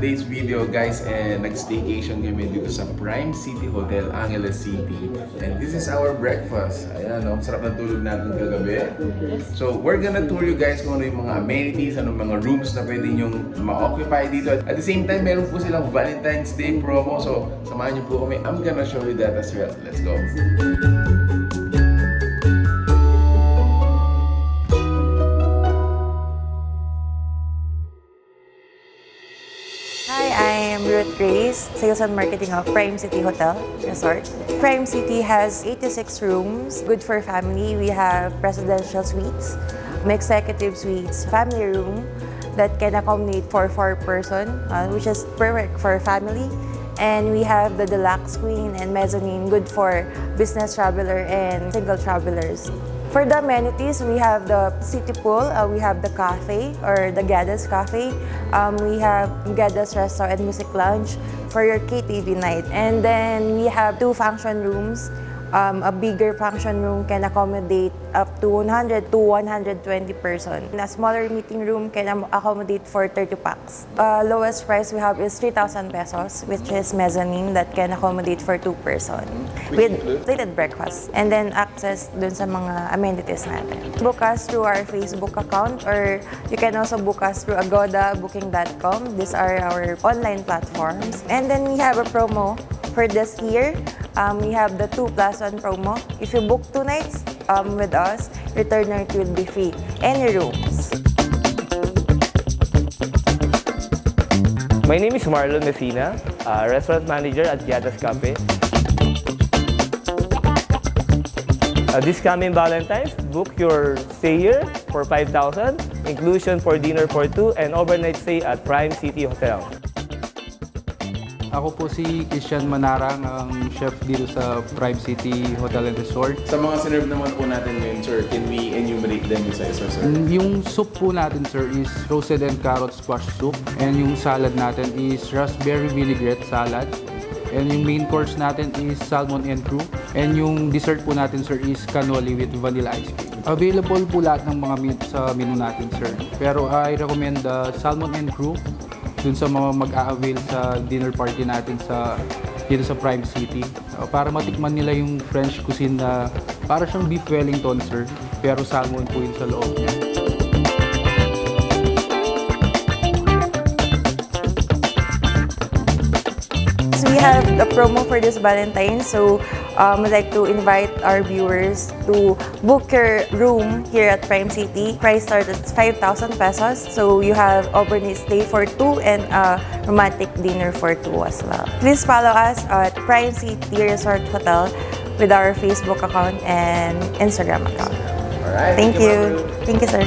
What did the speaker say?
today's video guys, and nag-staycation kami dito sa Prime City Hotel, Angeles City. And this is our breakfast. Ayan, no? Sarap ng tulog natin kagabi. So, we're gonna tour you guys kung ano yung mga amenities, anong mga rooms na pwede nyong ma-occupy dito. At the same time, meron po silang Valentine's Day promo. So, samahan niyo po kami. I'm gonna show you that as well. Let's go! Hi, I'm Ruth Grace, Sales and Marketing of Prime City Hotel Resort. Prime City has 86 rooms, good for family. We have presidential suites, executive suites, family room that can accommodate for 4 person, which is perfect for family. And we have the deluxe queen and mezzanine, good for business traveler and single travelers. For the amenities, we have the city pool, we have the cafe or the Gadas Cafe, we have Gadas Restaurant and Music Lounge for your KTV night. And then we have 2 function rooms. A bigger function room can accommodate up to 100 to 120 person. A smaller meeting room can accommodate for 30 packs. Lowest price we have is 3,000 pesos, which is mezzanine that can accommodate for 2 person. With plated breakfast. And then access dun sa mga amenities natin. Book us through our Facebook account, or you can also book us through Agoda, Booking.com. These are our online platforms. And then we have a promo for this year. We have the 2+1 promo. If you book 2 nights with us, return night will be free. Any rooms. My name is Marlon Messina, restaurant manager at Gadas Cafe. This coming Valentine's, book your stay here for 5,000, inclusion for dinner for 2, and overnight stay at Prime City Hotel. Ako po si Christian Manarang, ang chef dito sa Prime City Hotel and Resort. Sa mga sinerve naman po natin ngayon, sir, can we enumerate them isa-isa, sir? Yung soup po natin, sir, is roasted and carrot squash soup. And yung salad natin is raspberry vinaigrette salad. And yung main course natin is salmon and crew. And yung dessert po natin, sir, is cannoli with vanilla ice cream. Available po lahat ng mga meat sa menu natin, sir. Pero I recommend the salmon and crew dun sa mga mag-a-avail sa dinner party natin dito sa Prime City. Para matikman nila yung French cuisine na para siyang beef Wellington, sir. Pero salmon po yun sa loob niya. We have the promo for this Valentine, so we'd like to invite our viewers to book your room here at Prime City. Price starts at 5,000 pesos, so you have overnight stay for 2 and a romantic dinner for 2 as well. Please follow us at Prime City Resort Hotel with our Facebook account and Instagram account. Alright, Thank you. Thank you, sir.